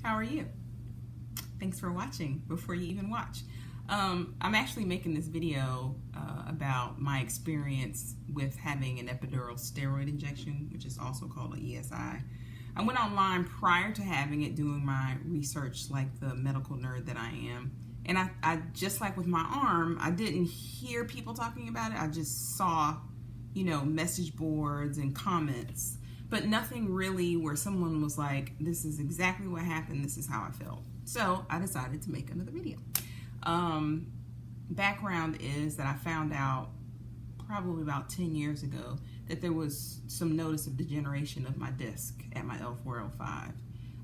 How are you? Thanks for watching before you even watch. I'm actually making this video about my experience with having an epidural steroid injection, which is also called an ESI. I went online prior to having it, doing my research like the medical nerd that I am. And I just like with my arm, I didn't hear people talking about it. I just saw, message boards and comments, but nothing really where someone was like, this is exactly what happened, this is how I felt. So I decided to make another video. Background is that I found out probably about 10 years ago that there was some notice of degeneration of my disc at my L4, L5.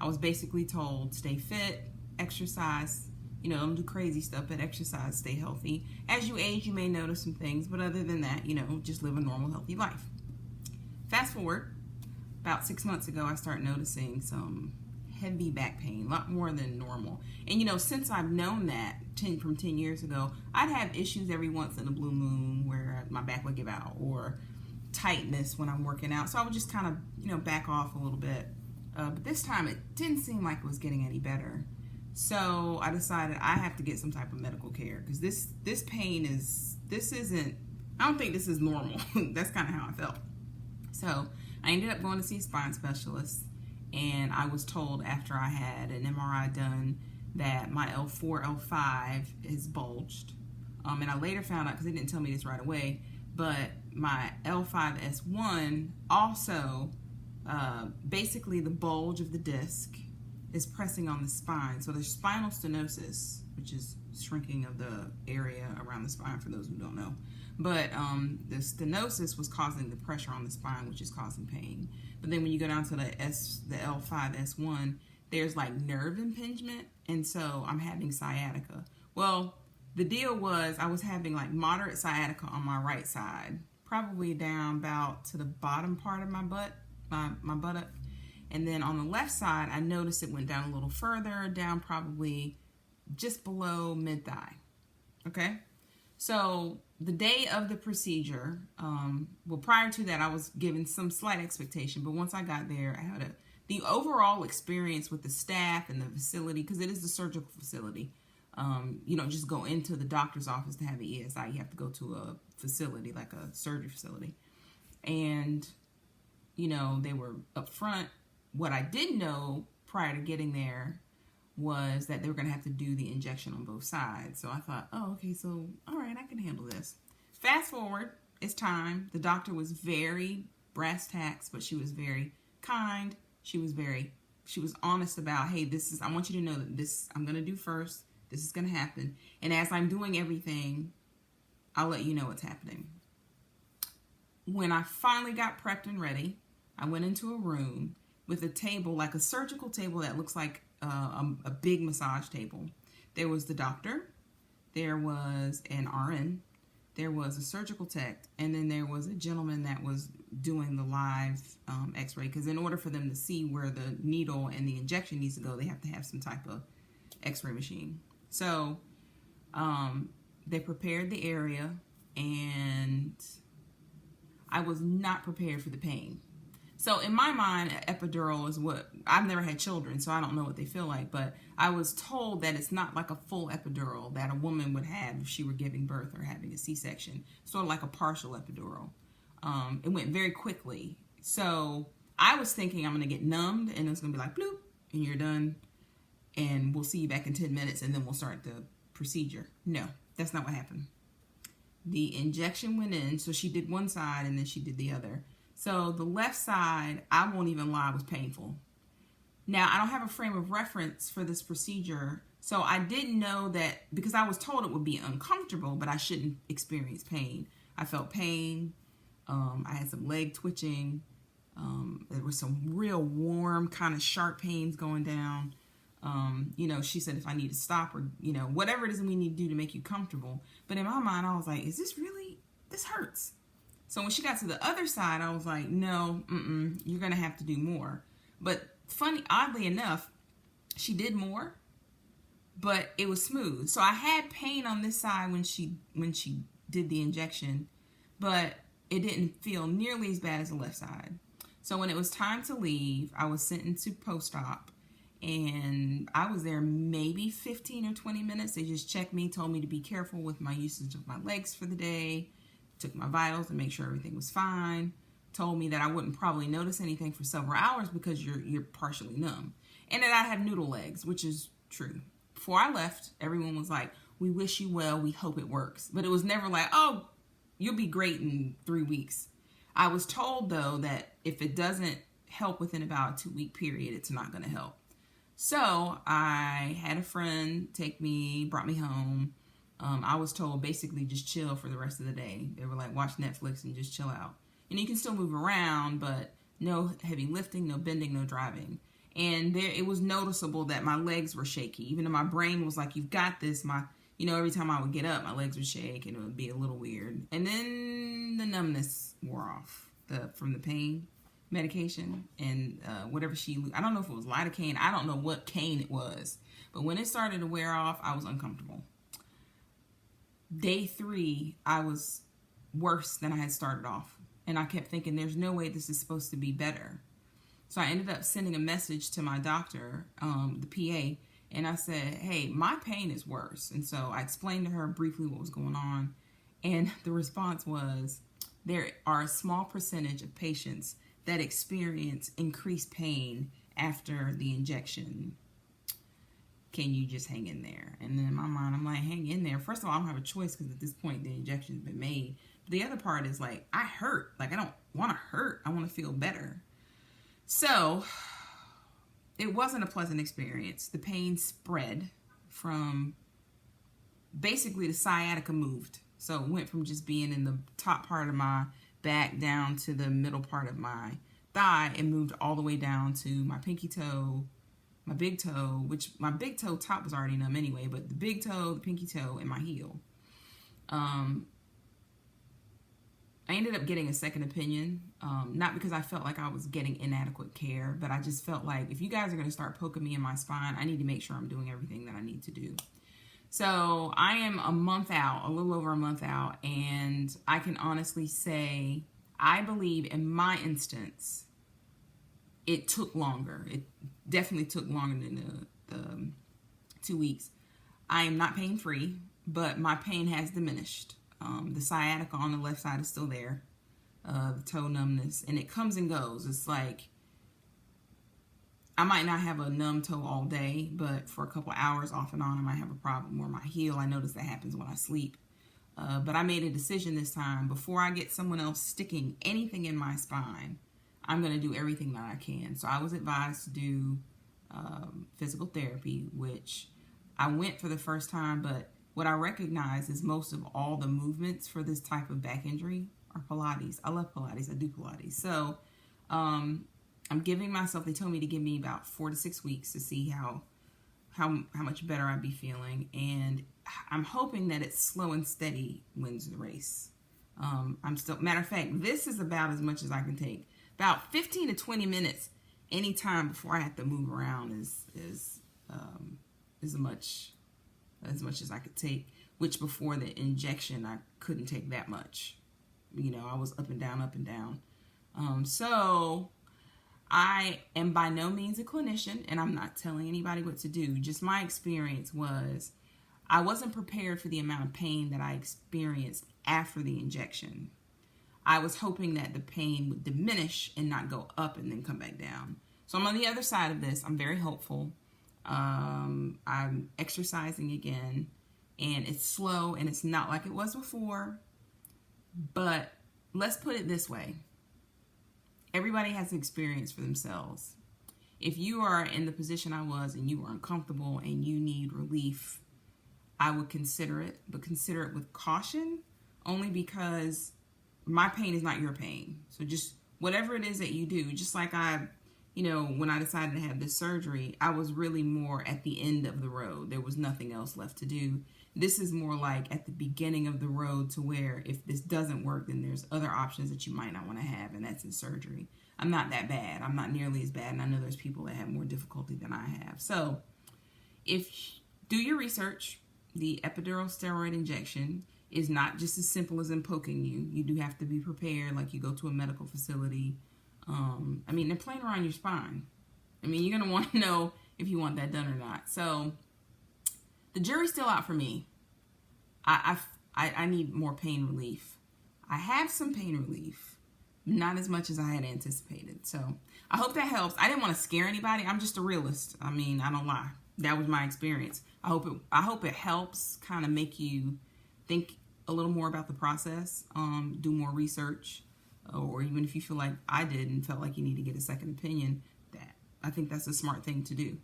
I was basically told, stay fit, exercise, don't do crazy stuff, but exercise, stay healthy. As you age, you may notice some things, but other than that, just live a normal, healthy life. Fast forward, about 6 months ago, I started noticing some heavy back pain, a lot more than normal. And since I've known that from 10 years ago, I'd have issues every once in a blue moon where my back would give out, or tightness when I'm working out. So I would just kind of, back off a little bit. But this time it didn't seem like it was getting any better. So I decided I have to get some type of medical care, because this pain I don't think this is normal. That's kind of how I felt. So I ended up going to see a spine specialist, and I was told after I had an MRI done that my L4, L5 is bulged. And I later found out, because they didn't tell me this right away, but my L5S1 also, basically the bulge of the disc is pressing on the spine. So there's spinal stenosis, which is shrinking of the area around the spine for those who don't know. But the stenosis was causing the pressure on the spine, which is causing pain. But then when you go down to the L5S1, there's like nerve impingement, and so I'm having sciatica. Well, the deal was I was having like moderate sciatica on my right side, probably down about to the bottom part of my butt, my buttock. And then on the left side, I noticed it went down a little further, down probably just below mid-thigh. Okay? So the day of the procedure, prior to that, I was given some slight expectation, but once I got there, I had the overall experience with the staff and the facility, because it is a surgical facility. You don't just go into the doctor's office to have the ESI. You have to go to a facility, like a surgery facility. And, they were up front. What I didn't know prior to getting there was that they were going to have to do the injection on both sides. So I thought, oh, okay, so all right, I can handle this. Fast forward, it's time. The doctor was very brass tacks, but she was very kind. She was honest about, hey, I want you to know that this I'm going to do first. This is going to happen. And as I'm doing everything, I'll let you know what's happening. When I finally got prepped and ready, I went into a room with a table, like a surgical table that looks like a big massage table. There was the doctor, there was an RN, there was a surgical tech, and then there was a gentleman that was doing the live x-ray, because in order for them to see where the needle and the injection needs to go, they have to have some type of x-ray machine. So they prepared the area, and I was not prepared for the pain. So in my mind, epidural is what, I've never had children, so I don't know what they feel like, but I was told that it's not like a full epidural that a woman would have if she were giving birth or having a C-section, sort of like a partial epidural. It went very quickly. So I was thinking I'm going to get numbed, and it's going to be like, bloop, and you're done, and we'll see you back in 10 minutes, and then we'll start the procedure. No, that's not what happened. The injection went in, so she did one side, and then she did the other. So the left side, I won't even lie, was painful. Now, I don't have a frame of reference for this procedure, so I didn't know that, because I was told it would be uncomfortable, but I shouldn't experience pain. I felt pain. I had some leg twitching. There was some real warm, kind of sharp pains going down. She said if I need to stop, or, whatever it is we need to do to make you comfortable. But in my mind, I was like, this hurts. So when she got to the other side, I was like, no, you're going to have to do more. But oddly enough, she did more, but it was smooth. So I had pain on this side when she did the injection, but it didn't feel nearly as bad as the left side. So when it was time to leave, I was sent into post-op, and I was there maybe 15 or 20 minutes. They just checked me, told me to be careful with my usage of my legs for the day, took my vitals to make sure everything was fine, told me that I wouldn't probably notice anything for several hours because you're partially numb, and that I have noodle legs, which is true. Before I left, everyone was like, "We wish you well, we hope it works," but it was never like, "Oh, you'll be great in 3 weeks." I was told, though, that if it doesn't help within about a 2-week period, it's not going to help. So I had a friend take me, brought me home. I was told basically just chill for the rest of the day. They were like, watch Netflix and just chill out. And you can still move around, but no heavy lifting, no bending, no driving. And it was noticeable that my legs were shaky. Even though my brain was like, you've got this. Every time I would get up, my legs would shake and it would be a little weird. And then the numbness wore off from the pain medication and whatever I don't know if it was lidocaine. I don't know what cane it was. But when it started to wear off, I was uncomfortable. Day 3, I was worse than I had started off. And I kept thinking, there's no way this is supposed to be better. So I ended up sending a message to my doctor, the PA, and I said, hey, my pain is worse. And so I explained to her briefly what was going on. And the response was, there are a small percentage of patients that experience increased pain after the injection. Can you just hang in there? And then in my mind, I'm like, hang in there. First of all, I don't have a choice because at this point, the injection's been made. But the other part is like, I hurt. Like, I don't want to hurt. I want to feel better. So it wasn't a pleasant experience. The pain spread from basically the sciatica moved. So it went from just being in the top part of my back down to the middle part of my thigh and moved all the way down to my pinky toe, my big toe, which my big toe top was already numb anyway, but the big toe, the pinky toe, and my heel. I ended up getting a second opinion, not because I felt like I was getting inadequate care, but I just felt like if you guys are going to start poking me in my spine, I need to make sure I'm doing everything that I need to do. So I am a month out, a little over a month out, and I can honestly say I believe in my instance, it took longer. It definitely took longer than the 2 weeks. I am not pain-free, but my pain has diminished. The sciatica on the left side is still there, the toe numbness, and it comes and goes. It's like I might not have a numb toe all day, but for a couple hours off and on, I might have a problem. Or my heel, I notice that happens when I sleep. But I made a decision this time, before I get someone else sticking anything in my spine, I'm going to do everything that I can. So I was advised to do physical therapy, which I went for the first time, but what I recognize is most of all the movements for this type of back injury are Pilates. I love Pilates. I do Pilates. So I'm giving myself, they told me to give me about 4 to 6 weeks to see how much better I'd be feeling. And I'm hoping that it's slow and steady wins the race. Matter of fact, this is about as much as I can take. About 15 to 20 minutes anytime before I have to move around is as much as I could take, which before the injection, I couldn't take that much. I was up and down. So I am by no means a clinician, and I'm not telling anybody what to do. Just my experience was I wasn't prepared for the amount of pain that I experienced after the injection. I was hoping that the pain would diminish and not go up and then come back down. So I'm on the other side of this. I'm very hopeful. I'm exercising again, and it's slow, and it's not like it was before. But let's put it this way. Everybody has an experience for themselves. If you are in the position I was and you are uncomfortable and you need relief, I would consider it, but consider it with caution, only because my pain is not your pain. So just whatever it is that you do, just like when I decided to have this surgery, I was really more at the end of the road. There was nothing else left to do. This is more like at the beginning of the road, to where if this doesn't work, then there's other options that you might not want to have, and that's in surgery. I'm not that bad. I'm not nearly as bad, and I know there's people that have more difficulty than I have. So do your research. The epidural steroid injection is not just as simple as in poking you. You do have to be prepared, like you go to a medical facility. They're playing around your spine. You're going to want to know if you want that done or not. So the jury's still out for me. I need more pain relief. I have some pain relief, not as much as I had anticipated. So I hope that helps. I didn't want to scare anybody. I'm just a realist. I mean, I don't lie. That was my experience. I hope it helps kind of make you think a little more about the process, do more research, or even if you feel like I did and felt like you need to get a second opinion, I think that's a smart thing to do.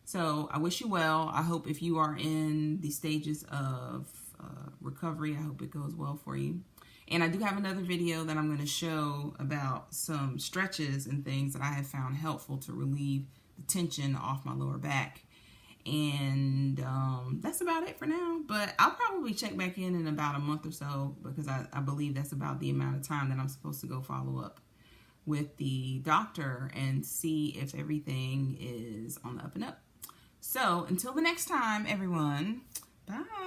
So I wish you well. I hope if you are in the stages of recovery, I hope it goes well for you. And I do have another video that I'm going to show about some stretches and things that I have found helpful to relieve the tension off my lower back. And that's about it for now. But I'll probably check back in about a month or so, because I believe that's about the amount of time that I'm supposed to go follow up with the doctor and see if everything is on the up and up. So until the next time, everyone, bye.